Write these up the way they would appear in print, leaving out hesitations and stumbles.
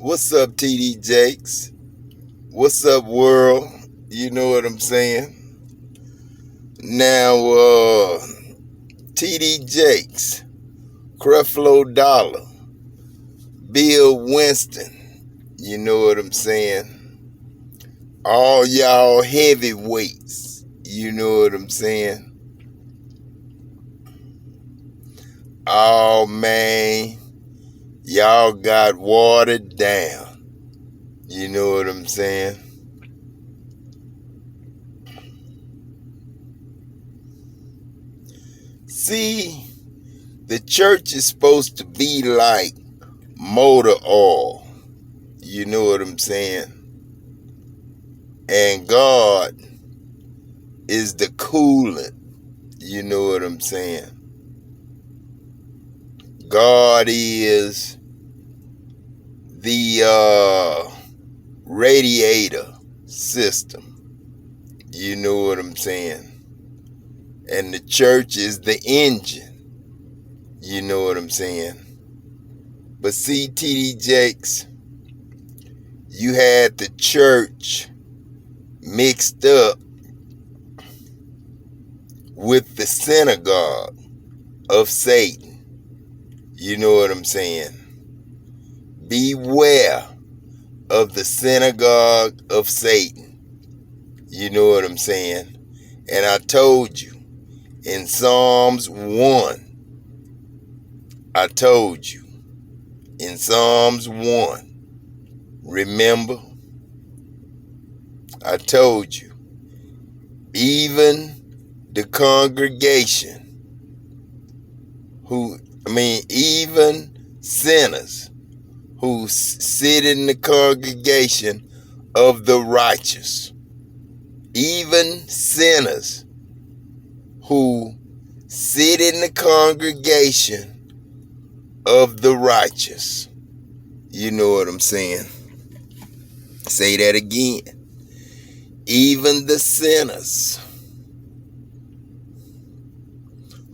What's up, TD Jakes? What's up, world? You know what I'm saying? Now, TD Jakes, Creflo Dollar, Bill Winston, you know what I'm saying? All y'all heavyweights, you know what I'm saying? Oh, man, y'all got watered down, you know what I'm saying? See, the church is supposed to be like motor oil. You know what I'm saying? And God is the coolant. You know what I'm saying? God is the radiator system. You know what I'm saying? And the church is the engine. You know what I'm saying? But see, TD Jakes, you had the church mixed up with the synagogue of Satan. You know what I'm saying? Beware of the synagogue of Satan. You know what I'm saying? And I told you in Psalms 1, I told you in Psalms 1, remember? I told you, even the congregation even sinners who sit in the congregation of the righteous, even sinners who sit in the congregation of the righteous. You know what I'm saying? Say that again. Even the sinners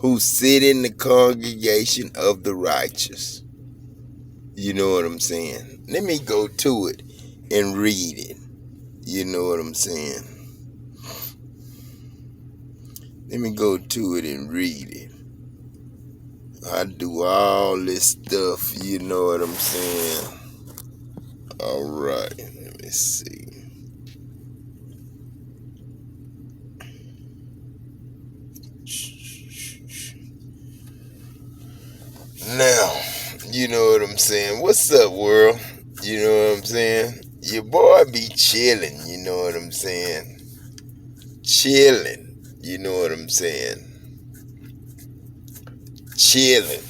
who sit in the congregation of the righteous. You know what I'm saying? Let me go to it and read it. You know what I'm saying? Let me go to it and read it. I do all this stuff, you know what I'm saying? All right, let me see. Now, you know what I'm saying? What's up, world? You know what I'm saying? Your boy be chilling, you know what I'm saying? Chilling, you know what I'm saying? Chilling.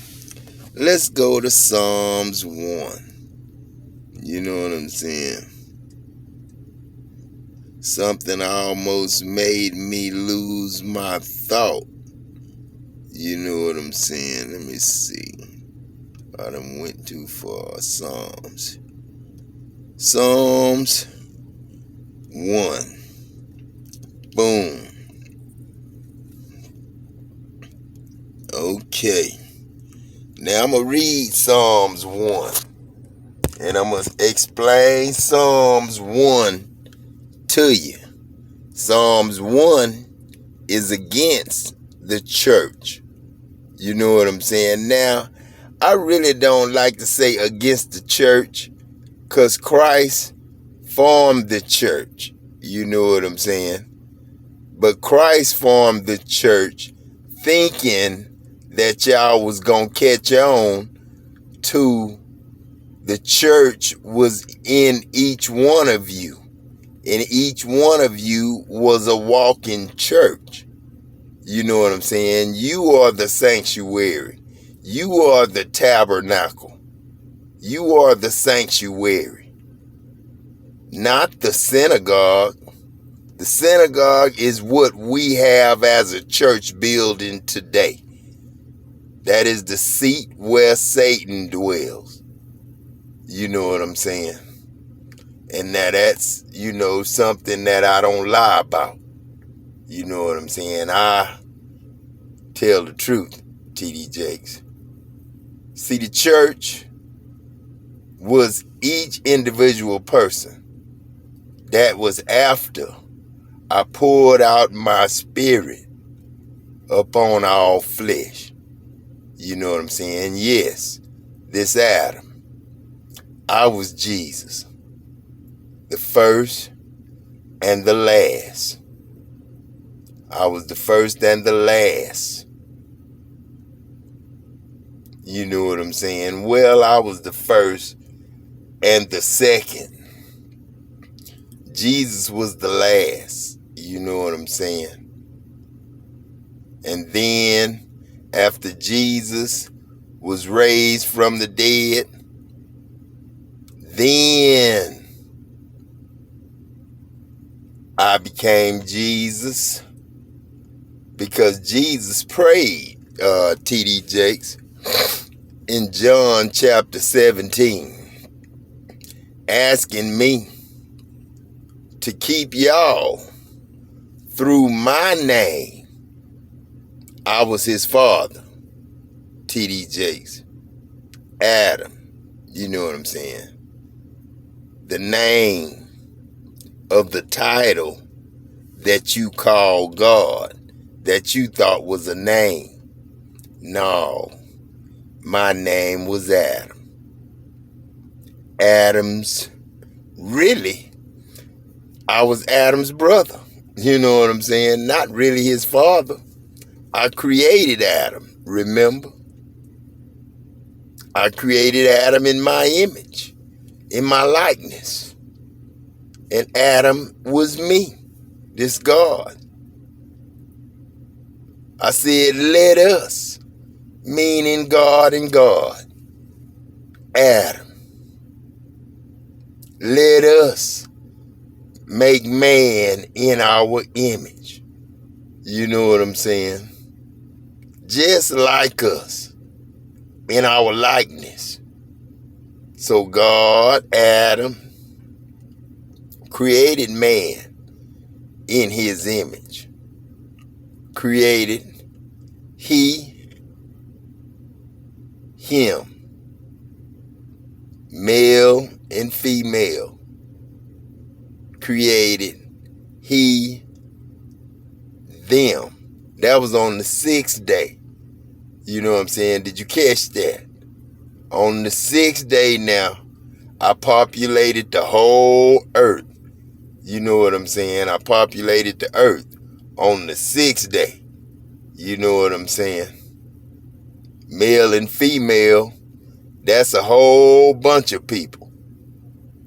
Let's go to Psalms 1. You know what I'm saying? Something almost made me lose my thought. You know what I'm saying? Let me see. I done went too far. Psalms 1. Boom. Okay. Now I'm going to read Psalms 1. And I'm going to explain Psalms 1 to you. Psalms 1 is against the church. You know what I'm saying? Now, I really don't like to say against the church because Christ formed the church. You know what I'm saying? But Christ formed the church thinking that y'all was going to catch on to the church was in each one of you. And each one of you was a walking church. You know what I'm saying? You are the sanctuary. You are the tabernacle. You are the sanctuary. Not the synagogue. The synagogue is what we have as a church building today. That is the seat where Satan dwells. You know what I'm saying? And now that's, something that I don't lie about. You know what I'm saying? I tell the truth, TD Jakes. See, the church was each individual person. That was after I poured out my spirit upon all flesh. You know what I'm saying? Yes, this Adam, I was Jesus, the first and the last. I was the first and the last. You know what I'm saying? Well, I was the first and the second. Jesus was the last. You know what I'm saying? And then, after Jesus was raised from the dead, then I became Jesus, because Jesus prayed, T.D. Jakes, in John chapter 17, asking me to keep y'all through my name. I was his father, T.D. Jakes, Adam. You know what I'm saying? The name of the title that you call God, that you thought was a name. No, my name was Adam. I was Adam's brother. You know what I'm saying? Not really his father. I created Adam, remember? I created Adam in my image, in my likeness. And Adam was me, this God. I said, let us, meaning God and God. Adam. Let us make man in our image. You know what I'm saying? Just like us, in our likeness. So God, Adam, created man in his image. Created he, him, male and female. Created he, them. That was on the 6th day. You know what I'm saying? Did you catch that? On the 6th day now, I populated the whole earth. You know what I'm saying? I populated the earth on the 6th day. You know what I'm saying? Male and female, that's a whole bunch of people.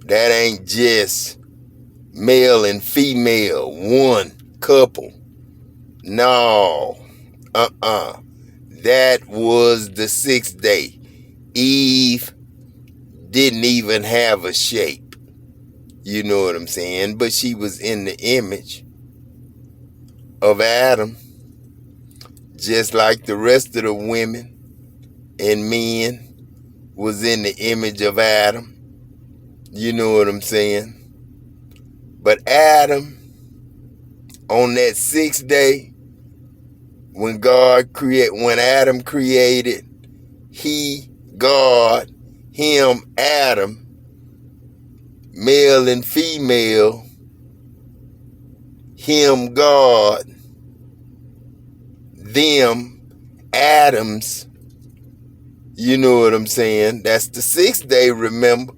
That ain't just male and female, one couple. No. That was the 6th day. Eve didn't even have a shape. You know what I'm saying? But she was in the image of Adam, just like the rest of the women and men was in the image of Adam. You know what I'm saying? But Adam, on that 6th day, when Adam created, he, God, him, Adam, male and female, him, God, them, Adams. You know what I'm saying? That's the 6th day, remember?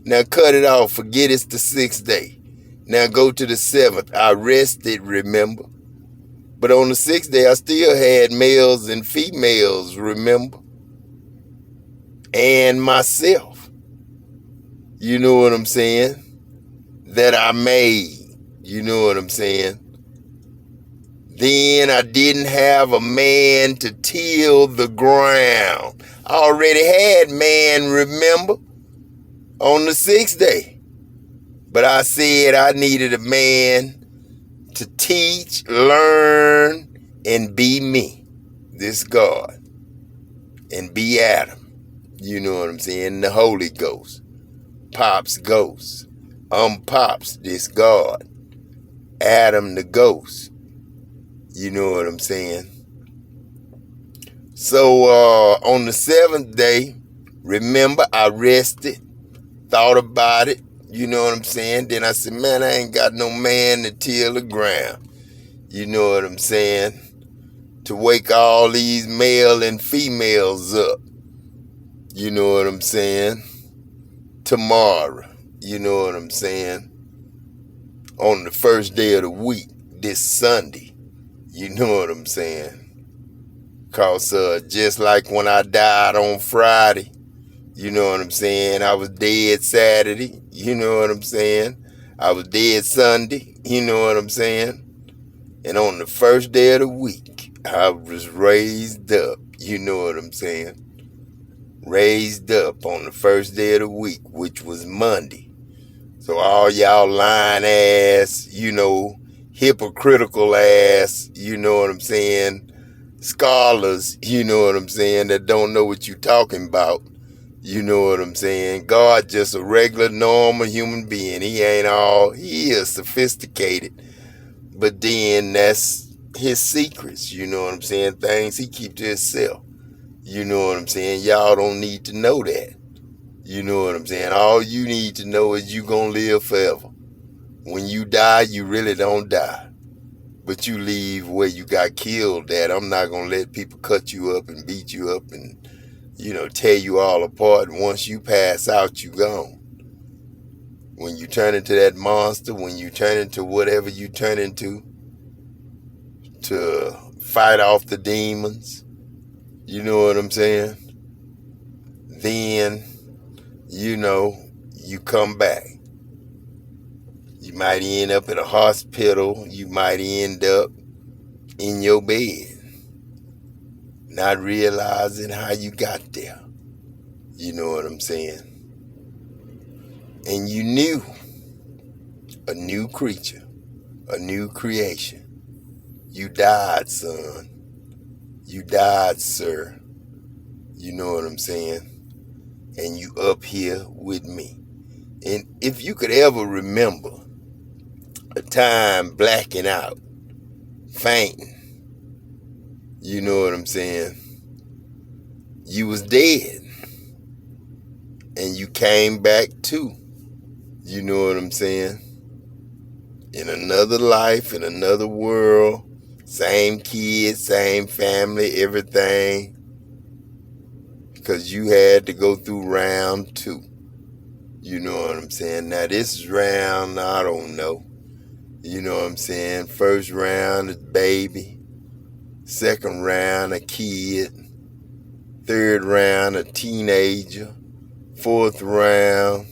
Now cut it off. Forget it's the 6th day. Now go to the 7th. I rested, remember? But on the 6th day, I still had males and females, remember? And myself. You know what I'm saying? That I made. You know what I'm saying? Then I didn't have a man to till the ground. I already had man, remember? On the 6th day. But I said I needed a man to teach, learn, and be me, this God, and be Adam. You know what I'm saying? The Holy Ghost. Pops Ghost. Pops, this God. Adam the Ghost. You know what I'm saying? So on the 7th day, remember, I rested. thought about it. You know what I'm saying? Then I said, man, I ain't got no man to till the ground. You know what I'm saying? To wake all these male and females up. You know what I'm saying? Tomorrow. You know what I'm saying? On the first day of the week, this Sunday. You know what I'm saying? Cause just like when I died on Friday, you know what I'm saying? I was dead Saturday, you know what I'm saying? I was dead Sunday, you know what I'm saying? And on the first day of the week, I was raised up, you know what I'm saying? Raised up on the first day of the week, which was Monday. So all y'all lying ass, you know, hypocritical ass, you know what I'm saying? Scholars, you know what I'm saying, that don't know what you talking about. You know what I'm saying? God just a regular, normal human being. He is sophisticated. But then that's his secrets, you know what I'm saying? Things he keep to himself. You know what I'm saying? Y'all don't need to know that. You know what I'm saying? All you need to know is you gonna live forever. When you die, you really don't die. But you leave where you got killed at. I'm not gonna let people cut you up and beat you up and, you know, tear you all apart. Once you pass out, you gone. When you turn into that monster, when you turn into whatever you turn into to fight off the demons, you know what I'm saying? Then, you know, you come back. You might end up in a hospital. You might end up in your bed, not realizing how you got there. You know what I'm saying? And you knew a new creature, a new creation. You died, son. You died, sir. You know what I'm saying? And you up here with me. And if you could ever remember a time blacking out, fainting, you know what I'm saying? You was dead. And you came back too. You know what I'm saying? In another life, in another world, same kids, same family, everything. Because you had to go through round 2. You know what I'm saying? Now this is round, I don't know. You know what I'm saying? First round is baby. Second round, a kid. Third round, a teenager. Fourth round,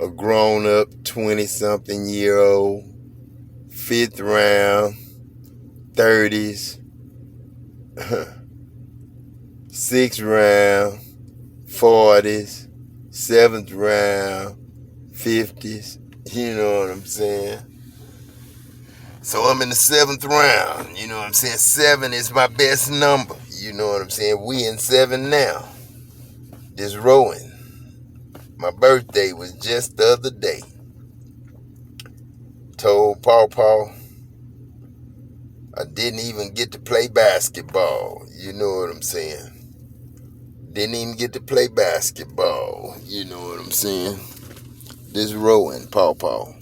a grown-up 20-something-year-old. Fifth round, 30s. Sixth round, 40s. Seventh round, 50s. You know what I'm saying? So I'm in the 7th round. You know what I'm saying? 7 is my best number. You know what I'm saying? We in 7 now. This rowing. My birthday was just the other day. Told Paw I didn't even get to play basketball. You know what I'm saying? Didn't even get to play basketball. You know what I'm saying? This rowing, Paw.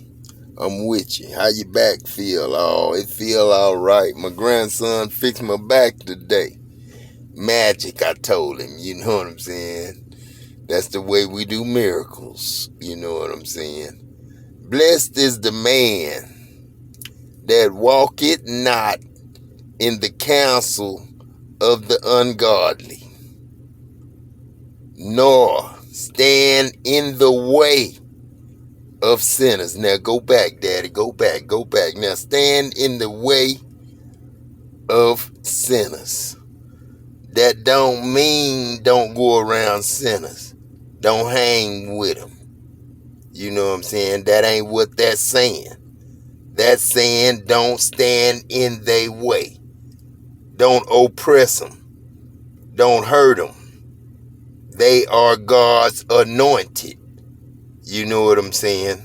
I'm with you. How your back feel? Oh, it feel all right. My grandson fixed my back today. Magic, I told him. You know what I'm saying? That's the way we do miracles. You know what I'm saying? Blessed is the man that walketh not in the counsel of the ungodly, nor stand in the way of sinners. Now go back, Daddy. Go back. Now stand in the way of sinners. That don't mean don't go around sinners. Don't hang with them. You know what I'm saying? That ain't what that's saying. That's saying don't stand in their way. Don't oppress them. Don't hurt them. They are God's anointed. You know what I'm saying?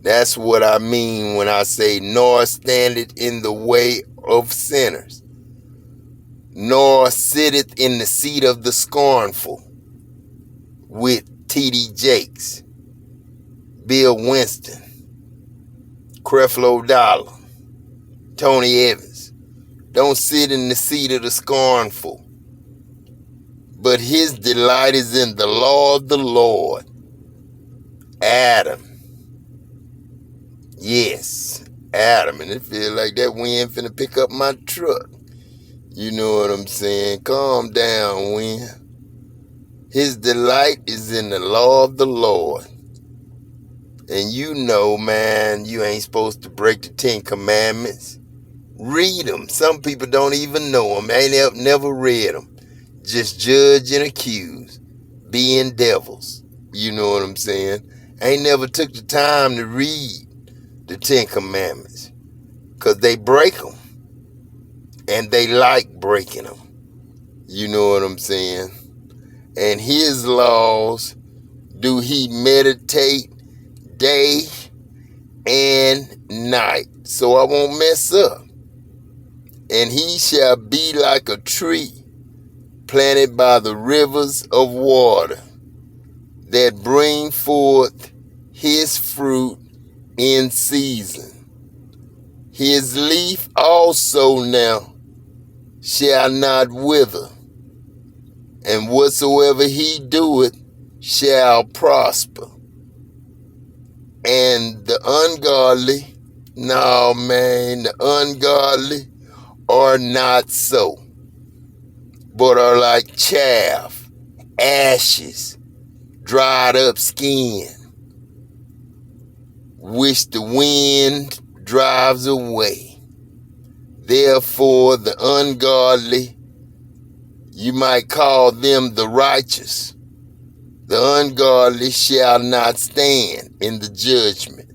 That's what I mean when I say, nor standeth in the way of sinners, nor sitteth in the seat of the scornful, with T.D. Jakes, Bill Winston, Creflo Dollar, Tony Evans. Don't sit in the seat of the scornful, but his delight is in the law of the Lord. Adam. Yes, Adam. And it feels like that wind finna pick up my truck. You know what I'm saying? Calm down, wind. His delight is in the law of the Lord. And you know, man, you ain't supposed to break the 10 Commandments. Read them. Some people don't even know them. Ain't never read them. Just judge and accuse. Being devils. You know what I'm saying? Ain't never took the time to read the 10 Commandments. Because they break them. And they like breaking them. You know what I'm saying? And his laws do he meditate day and night, so I won't mess up. And he shall be like a tree planted by the rivers of water that bring forth his fruit in season. His leaf also now shall not wither, and whatsoever he doeth shall prosper. And the ungodly, no man, the ungodly are not so, but are like chaff, ashes, dried up skin, which the wind drives away. Therefore the ungodly, you might call them the righteous, the ungodly shall not stand in the judgment,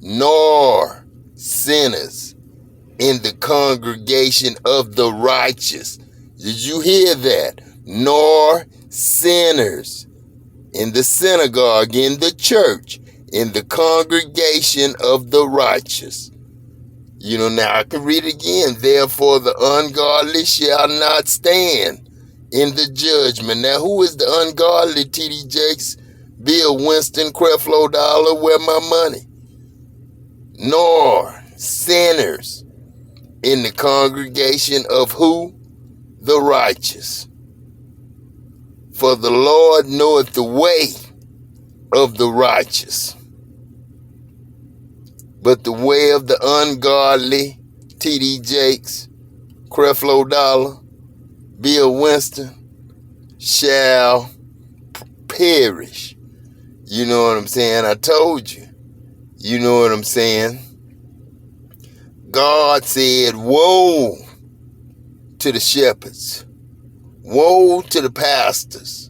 nor sinners in the congregation of the righteous. Did you hear that? Nor sinners in the synagogue, in the church, in the congregation of the righteous. You know, now I can read it again. Therefore the ungodly shall not stand in the judgment. Now, who is the ungodly? T.D. Jakes, Bill Winston, Creflo Dollar, where my money? Nor sinners in the congregation of who? The righteous. For the Lord knoweth the way of the righteous, but the way of the ungodly, T.D. Jakes, Creflo Dollar, Bill Winston, shall perish. You know what I'm saying? I told you. You know what I'm saying? God said, woe to the shepherds. Woe to the pastors.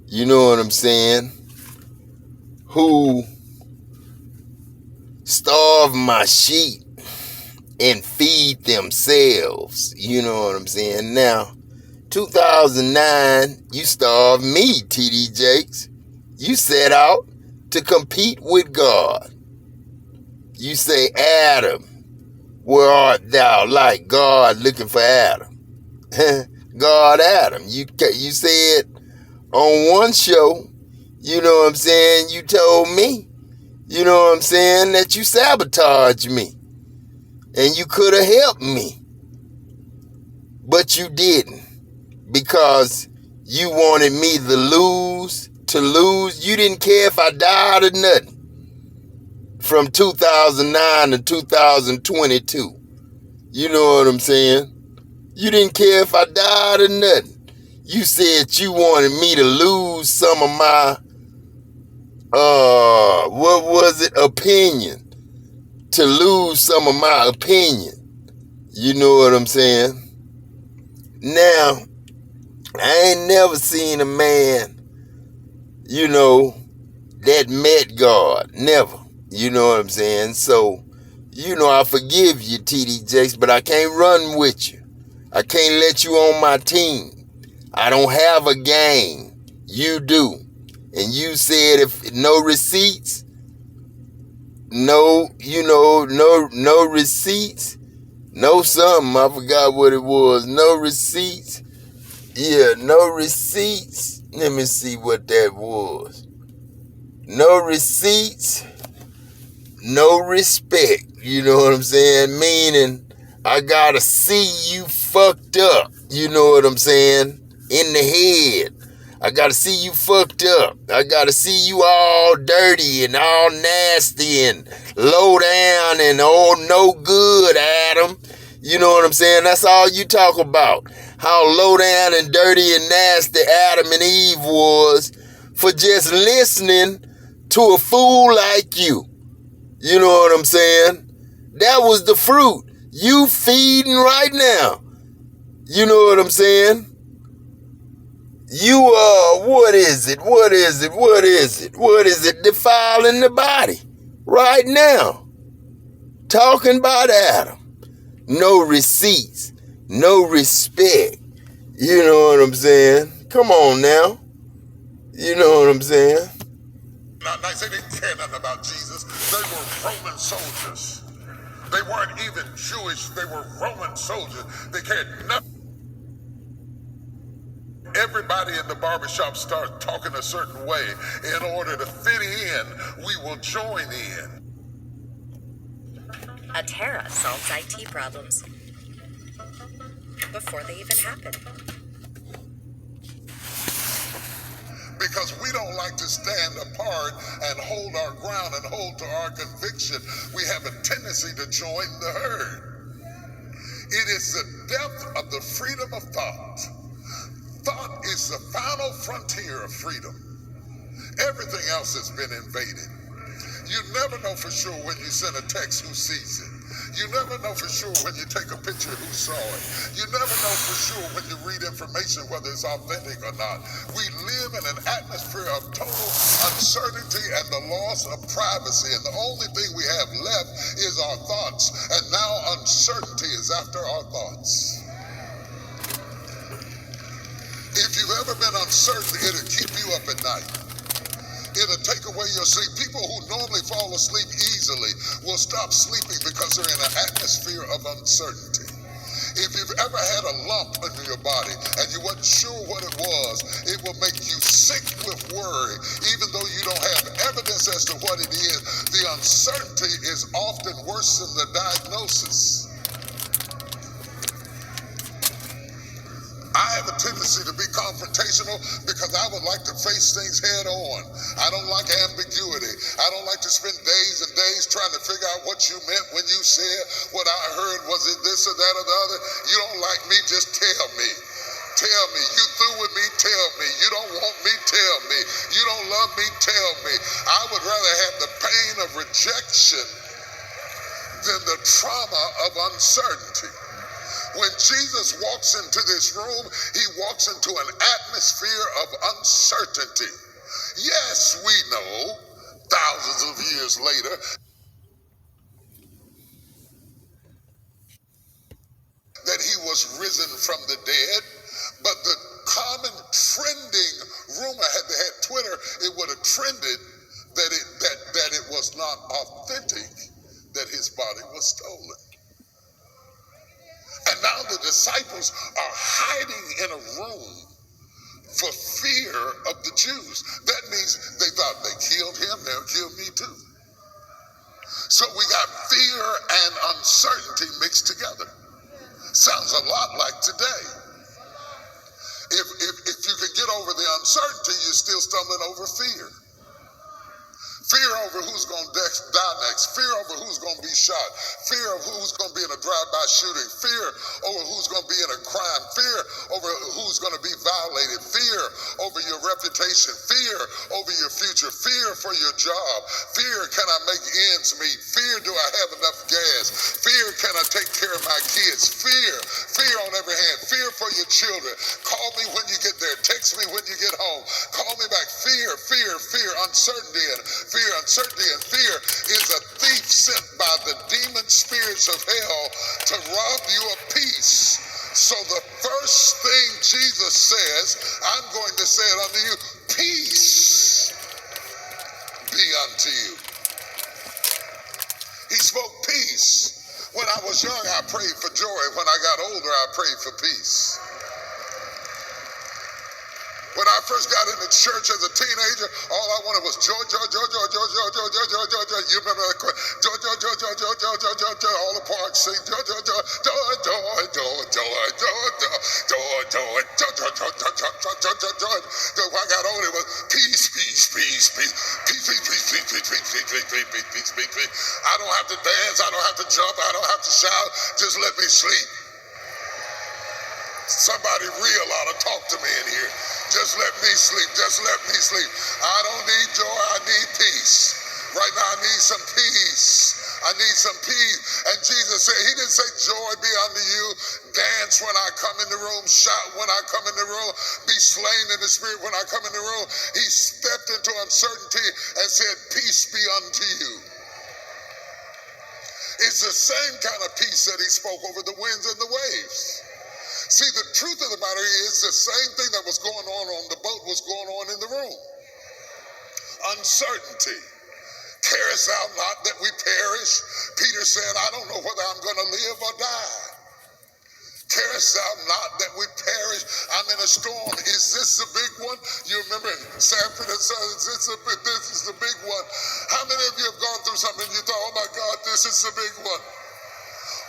You know what I'm saying? Who starve my sheep and feed themselves. You know what I'm saying? Now, 2009, you starved me, T.D. Jakes. You set out to compete with God. You say, Adam, where art thou? Like God looking for Adam. God, Adam. You said on one show, you know what I'm saying, you told me, you know what I'm saying, that you sabotaged me. And you could have helped me. But you didn't. Because you wanted me to lose. You didn't care if I died or nothing. From 2009 to 2022. You know what I'm saying? You didn't care if I died or nothing. You said you wanted me to lose some of my, opinion. To lose some of my opinion. You know what I'm saying? Now, I ain't never seen a man, you know, that met God. Never. You know what I'm saying? So, you know, I forgive you, T.D. Jakes, but I can't run with you. I can't let you on my team. I don't have a gang. You do. And you said if no receipts, no receipts, no something, I forgot what it was. No receipts. Yeah, no receipts. Let me see what that was. No receipts, no respect. You know what I'm saying? Meaning, I gotta see you fucked up. You know what I'm saying? In the head. I gotta see you fucked up. I gotta see you all dirty and all nasty and low down and oh no good, Adam. You know what I'm saying? That's all you talk about. How low down and dirty and nasty Adam and Eve was for just listening to a fool like you. You know what I'm saying? That was the fruit. You feeding right now. You know what I'm saying? You what is it? Defiling the body right now. Talking about Adam. No receipts, no respect. You know what I'm saying? Come on now. You know what I'm saying? Not nice. They didn't care nothing about Jesus. They were Roman soldiers. They weren't even Jewish. They were Roman soldiers. They cared nothing. Everybody in the barbershop starts talking a certain way. In order to fit in, we will join in. Atera solves IT problems before they even happen. Because we don't like to stand apart and hold our ground and hold to our conviction. We have a tendency to join the herd. It is the depth of the freedom of thought. Thought is the final frontier of freedom. Everything else has been invaded. You never know for sure when you send a text who sees it. You never know for sure when you take a picture who saw it. You never know for sure when you read information whether it's authentic or not. We live in an atmosphere of total uncertainty and the loss of privacy, and the only thing we have left is our thoughts, and now uncertainty is after our thoughts. If you've ever been uncertain, it'll keep you up at night. It'll take away your sleep. People who normally fall asleep easily will stop sleeping because they're in an atmosphere of uncertainty. If you've ever had a lump under your body and you wasn't sure what it was, it will make you sick with worry. Even though you don't have evidence as to what it is, the uncertainty is often worse than the diagnosis. I have a tendency to be confrontational because I would like to face things head on. I don't like ambiguity. I don't like to spend days and days trying to figure out what you meant when you said what I heard. Was it this or that or the other? You don't like me, just tell me. Tell me. You through with me, tell me. You don't want me, tell me. You don't love me, tell me. I would rather have the pain of rejection than the trauma of uncertainty. When Jesus walks into this room, he walks into an atmosphere of uncertainty. Yes, we know, thousands of years later, that he was risen from the dead, but the common trending rumor, had they had Twitter, it would have trended that it was not authentic, that his body was stolen. And now the disciples are hiding in a room for fear of the Jews. That means they thought they killed him, they'll kill me too. So we got fear and uncertainty mixed together. Sounds a lot like today. If you can get over the uncertainty, you're still stumbling over fear. Fear over who's going to die next. Fear over who's going to be shot. Fear of who's going to be in a drive-by shooting. Fear over who's going to be in a crime. Fear over who's going to be violated. Fear over your reputation. Fear over your future. Fear for your job. Fear, can I make ends meet? Fear, do I have enough gas? Fear, can I take care of my kids? Fear on every hand. Fear for your children. Call me when you get there. Text me when you get home. Call me back. Fear, uncertainty, uncertainty and fear is a thief sent by the demon spirits of hell to rob you of peace. So the first thing Jesus says, I'm going to say it unto you, peace be unto you. He spoke peace. When I was young, I prayed for joy. When I got older, I prayed for peace. When I first got into church as a teenager, all I wanted was joy, joy, joy, joy, joy, joy, joy, joy, joy, joy, joy. You remember that? Joy, joy, joy, joy, joy, joy, joy, joy, joy. All the parks sing joy, joy, joy, joy, joy, joy, joy, joy, joy, joy, joy, joy, joy, joy, joy, joy, joy. When I got older, it was peace, peace, peace, peace, peace, peace, peace, peace, peace, peace, peace, peace, peace, peace, peace, peace, peace. I don't have to dance, I don't have to jump, I don't have to shout. Just let me sleep. Somebody real ought to talk to me in here. Just let me sleep. Just let me sleep. I don't need joy. I need peace. Right now I need some peace. I need some peace. And Jesus said, he didn't say joy be unto you. Dance when I come in the room. Shout when I come in the room. Be slain in the spirit when I come in the room. He stepped into uncertainty and said, peace be unto you. It's the same kind of peace that he spoke over the winds and the waves. See, the truth of the matter is the same thing that was going on the boat was going on in the room. Uncertainty. Carest thou not that we perish? Peter said, I don't know whether I'm going to live or die. Carest thou not that we perish? I'm in a storm. Is this the big one? You remember Sanford and Sons, this is the big one. How many of you have gone through something and you thought, oh my God, this is the big one?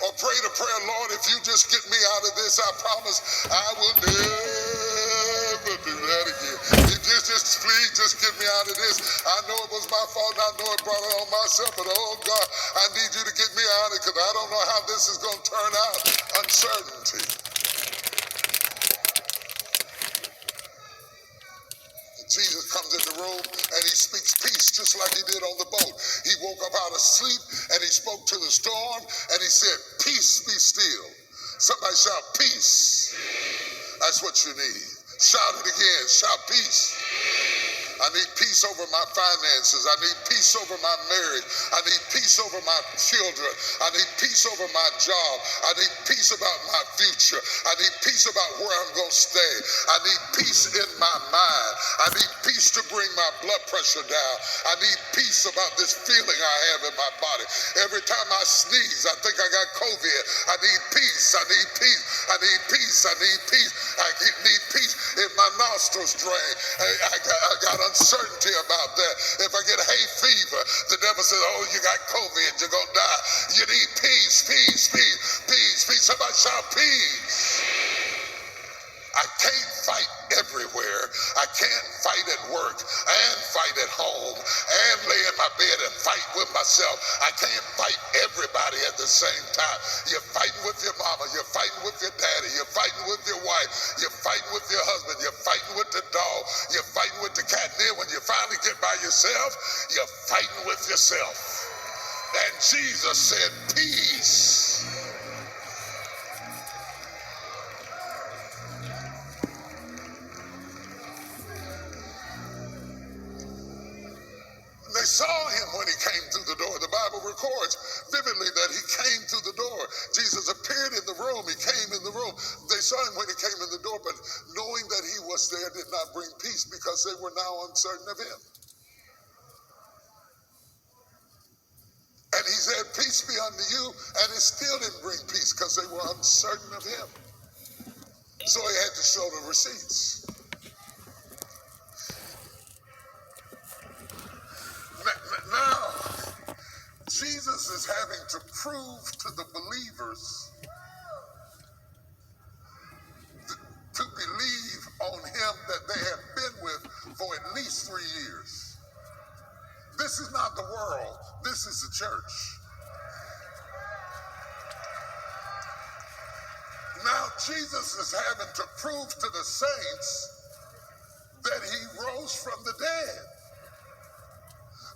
Or pray the prayer, Lord, if you just get me out of this, I promise I will never do that again. If you just please just get me out of this. I know it was my fault, I know it brought it on myself, but oh God, I need you to get me out of it because I don't know how this is going to turn out. Uncertainty. Jesus comes in the room and he speaks peace just like he did on the boat. He woke up out of sleep and he spoke to the storm and he said, peace be still. Somebody shout peace. That's what you need. Shout it again. Shout peace. I need peace over my finances. I need peace over my marriage. I need peace over my children. I need peace over my job. I need peace about my future. I need peace about where I'm going to stay. I need peace in my mind. I need peace to bring my blood pressure down. I need peace about this feeling I have in my body. Every time I sneeze, I think I got COVID. I need peace. I need peace. I need peace. I need peace. I need peace if my nostrils drain. I got uncertainty about that. If I get hay fever, the devil says, oh, you got COVID, you're going to die. You need peace, peace, peace, peace, peace. Somebody shout peace. I can't fight everywhere. I can't fight at work and fight at home and lay in my bed and fight with myself. I can't fight everybody at the same time. You're fighting with your mama. You're fighting with your daddy. You're fighting with your wife. You're fighting with your husband. You're fighting with the dog. You're fighting with the cat. Then when you finally get by yourself, you're fighting with yourself. And Jesus said, peace. They saw him when he came through the door. The Bible records vividly that he came through the door. Jesus appeared in the room. He came in the room. They saw him when he came in the door, but knowing that he was there did not bring peace because they were now uncertain of him. And he said, peace be unto you, and it still didn't bring peace because they were uncertain of him. So he had to show the receipts. Now, Jesus is having to prove to the believers to believe on him that they have been with for at least 3 years. This is not the world. This is the church. Now, Jesus is having to prove to the saints that he rose from the dead.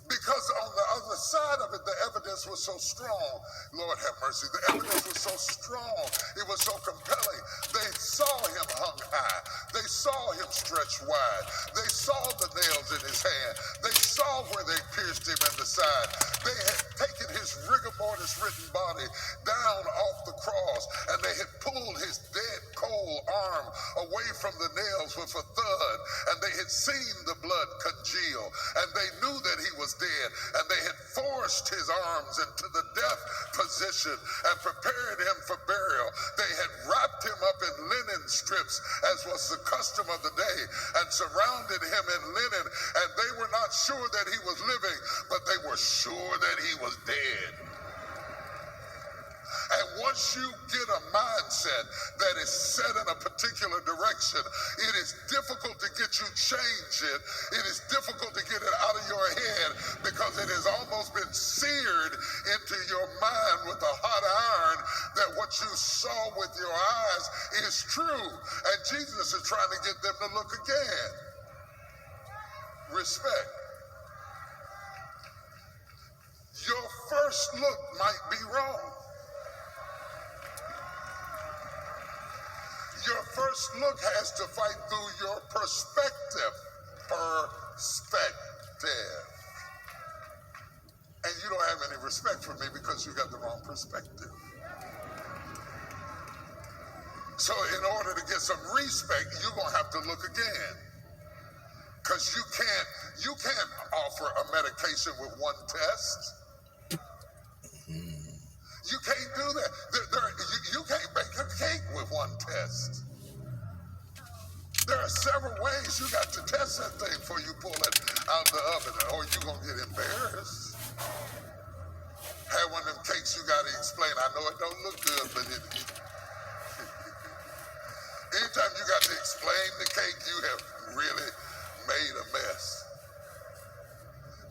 Because on the other side of it, the evidence was so strong. Lord have mercy. The evidence was so strong. It was so compelling. They saw him hung high. They saw him stretched wide. They saw the nails in his hand. They saw where they pierced him in the side. They had taken his rigor mortis written body down off the cross, and they had pulled his dead cold arm away from the nails with a thud, and they had seen the blood congeal, and they knew that he was dead, and they had forced his arms into the death position and prepared him for burial. They had wrapped him up in linen strips, as was the custom of the day, and surrounded him in linen. And they were not sure that he was living, but they were sure that he was dead. And once you get a mindset that is set in a particular direction, it is difficult to get you change it. It is difficult to get it out of your head because it has almost been seared into your mind with a hot iron that what you saw with your eyes is true. And Jesus is trying to get them to look again. Respect. Your first look might be wrong. Your first look has to fight through your perspective. Perspective. And you don't have any respect for me because you got the wrong perspective. So in order to get some respect, you're going to have to look again. Because you can't offer a medication with one test. You can't do that. You can't bake a cake with one test. There are several ways you got to test that thing before you pull it out the oven, or you're going to get embarrassed. Have one of them cakes you got to explain. I know it don't look good, but anytime you got to explain the cake, you have really made a mess.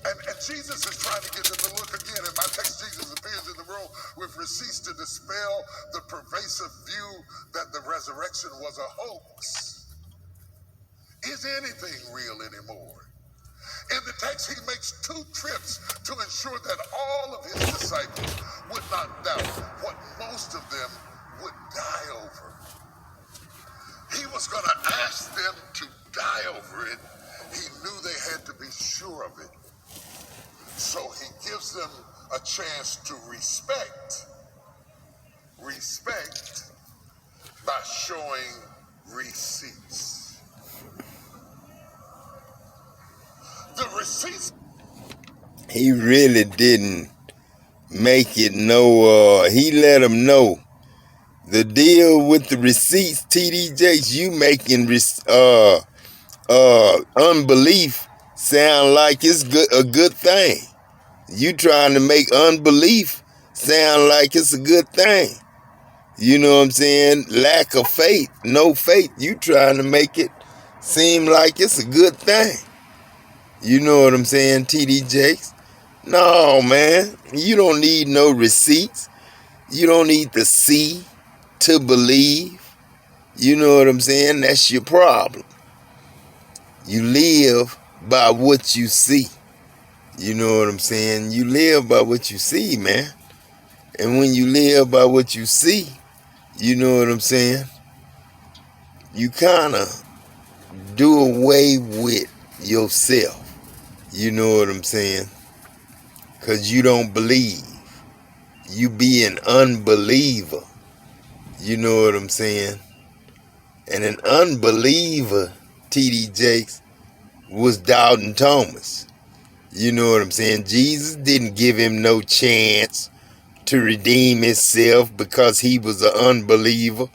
And Jesus is trying to get them to look again. In my text, Jesus appears in the room with receipts to dispel the pervasive view that the resurrection was a hoax. Is anything real anymore? In the text, he makes 2 trips to ensure that all of his disciples would not doubt what most of them would die over. He was going to ask them to die over it. He knew they had to be sure of it. So he gives them a chance to respect by showing receipts. The receipts. He really didn't make it he let them know. The deal with the receipts, TD Jakes, you making unbelief sound like it's a good thing. You trying to make unbelief sound like it's a good thing. You know what I'm saying? Lack of faith, no faith. You trying to make it seem like it's a good thing. You know what I'm saying, TD Jakes? No, man. You don't need no receipts. You don't need to see to believe. You know what I'm saying? That's your problem. You live by what you see. You know what I'm saying? You live by what you see, man. And when you live by what you see, you know what I'm saying? You kind of do away with yourself. You know what I'm saying? Because you don't believe. You be an unbeliever. You know what I'm saying? And an unbeliever, TD Jakes, was Doubting Thomas. You know what I'm saying? Jesus didn't give him no chance to redeem himself because he was an unbeliever.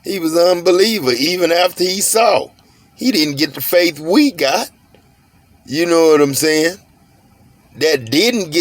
He was an unbeliever even after he saw. He didn't get the faith we got. You know what I'm saying? That didn't get